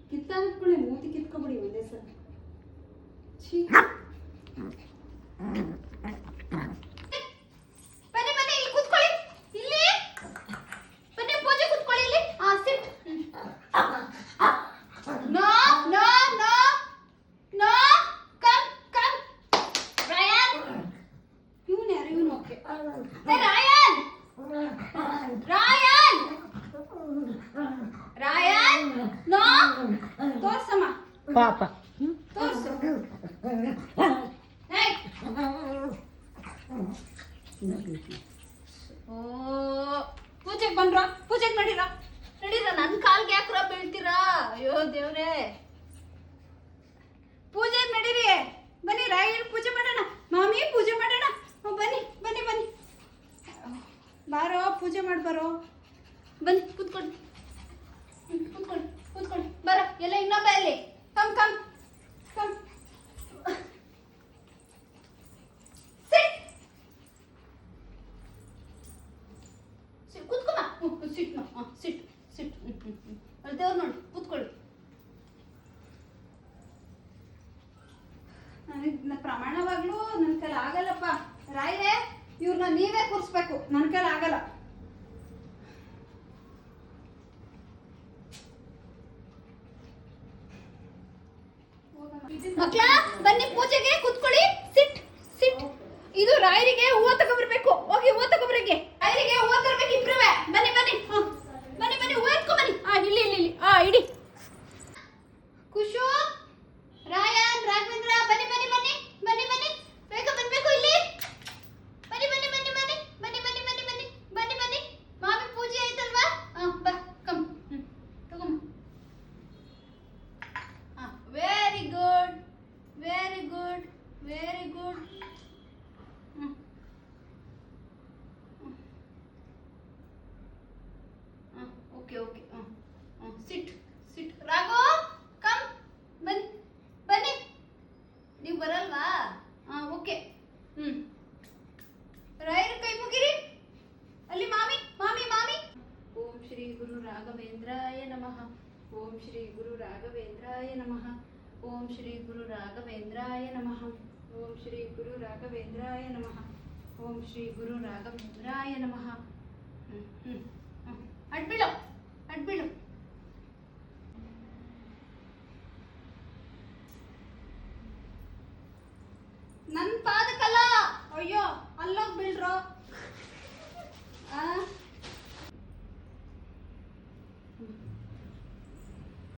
ಕಿತ್ತಾಕ್ಬಿಡಿ, ಮೂತಿ ಕಿತ್ಕೊಬಿಡಿ ಒಂದೇ ಸಲ. ಛೀ. ಬನ್ನಿ ಬನ್ನಿ, ಇಲ್ಲಿ ಕೂತ್ಕೊಳ್ಳಿ. ಇಲ್ಲಿ ಬನ್ನಿ, ಪೂಜೆ ಕೂತ್ಕೊಳ್ಳಿ ಇಲ್ಲಿ. Sit. No no no no, come come. Ryan, ಇವನು ಯಾರು? ಇವನು okay. Ryan Ryan Ryan, no. ತೋರ್ಸಮ್ಮ, ಪಾಪ. ತೋರ್ಸು. ಹೇಯ್. ಓ, ಪೂಜೆಗೆ ಬಂದ್ರ? ಪೂಜೆಗೆ ನಡೀರ. ನಡೀರ. ನನ್ನ ಕಾಲ್ಗೆ ಯಾಕ್ರ ಬೀಳ್ತೀರಾ? ಅಯ್ಯೋ ದೇವ್ರೇ. ಪೂಜೆಗೆ ನಡೀರಿ. ಬನ್ನಿ ರಾಯನ್ ಪೂಜೆ ಮಾಡೋಣ. ಮಾಮಿ ಪೂಜೆ ಮಾಡೋಣ. ಬನ್ನಿ ಬನ್ನಿ ಬನ್ನಿ, ಬಾರೋ ಪೂಜೆ ಮಾಡ್ಬಾರೋ. ಬನ್ನಿ ಕೂತ್ಕೊಳ್ಳಿ. ಕೂತ್ಕೊಳ್ಳಿ ಕೂತ್ಕೊಳ್ಳಿ. ಬರ ಎಲ್ಲ ಇನ್ನೊಬ್ಬ ಅಲ್ಲಿ. Come come come. ಸಿಟ್. ಕೂತ್ಕೊಮ್ಮ. Sit sit sit. ಅಲ್ಲಿ ದೇವ್ರು ನೋಡಿ, ಕೂತ್ಕೊಳ್ಳಿ. ನನಗೆ ಪ್ರಮಾಣವಾಗ್ಲೂ ನನ್ನ ಕೈಲಿ ಆಗಲ್ಲಪ್ಪ. ರಾಯರೇ, ಇವ್ರನ್ನ ನೀವೇ ಕೂರಿಸ್ಬೇಕು, ನನ್ನ ಕೈಲಿ ಆಗಲ್ಲ. ಮಕ್ಳ ಬನ್ನಿ ಪೂಜೆಗೆ ಕೂತ್ಕೊಳ್ಳಿ. ಸಿಟ್ ಸಿಟ್. ಇದು ರಾಯರಿಗೆ ಹೂವ ತಗೊಬರ್ಬೇಕು. ಹೋಗಿ ಹೂವ ತಗೊಬರಿಗೆ. ರಾಯರಿಗೆ ಹೂವ ತರಬೇಕು ಇಬ್ರುವೆ. ಬನ್ನಿ ಬನ್ನಿ. ಬನ್ನಿ ಬನ್ನಿ, ಹೂವ ಎತ್ಕೊ ಬನ್ನಿ. ಇಲ್ಲಿ ಇಲ್ಲಿ ಇಲ್ಲಿ. ಇಡಿ. ಖುಷು, ರಾಯನ್, ರಾಘವೇಂದ್ರ, ಬನ್ನಿ ಬನ್ನಿ ಬನ್ನಿ ಬನ್ನಿ ಬನ್ನಿ. ಬೇಗ ಬನ್ಬೇಕು ಇಲ್ಲಿ. ಬನ್ನಿ ಬನ್ನಿ ಬನ್ನಿ ಬನ್ನಿ ಬನ್ನಿ ಬನ್ನಿ ಬನ್ನಿ ಬನ್ನಿ ಬನ್ನಿ ಬನ್ನಿ. ಮಾಮಿ ಪೂಜೆ ಆಯ್ತಲ್ವಾ? ಬಾ ಕಮ್. ತಗೊಮ್ಮ. Very good very good very good. Okay okay. Sit sit. Raghu, come. ಬನ್ನಿ ಬನ್ನಿ. ನೀವು ಬರಲ್ವಾ? ಓಕೆ. ರಾಯರ ಕೈ ಮುಗಿರಿ. ಅಲ್ಲಿ ಮಾಮಿ ಮಾಮಿ ಮಾಮಿ. ಓಂ ಶ್ರೀ ಗುರು ರಾಘವೇಂದ್ರಾಯ ನಮಃ. ಓಂ ಶ್ರೀ ಗುರು ರಾಘವೇಂದ್ರಾಯ ನಮಃ. ಓಂ ಶ್ರೀ ಗುರು ರಾಘವೇಂದ್ರಾಯ ನಮಃ. ಓಂ ಶ್ರೀ ಗುರು ರಾಘವೇಂದ್ರಾಯ ನಮಃ. ಓಂ ಶ್ರೀ ಗುರು ರಾಘವೇಂದ್ರಾಯ ನಮಃ. ಅಡ್ಬಿಡು ಅಡ್ಬಿಡು. ನನ್ನ ಪಾದಕ್ಕಲ್ಲ. ಅಯ್ಯೋ, ಅಲ್ಲೋಗ್ ಬೀಳ್ರೋ.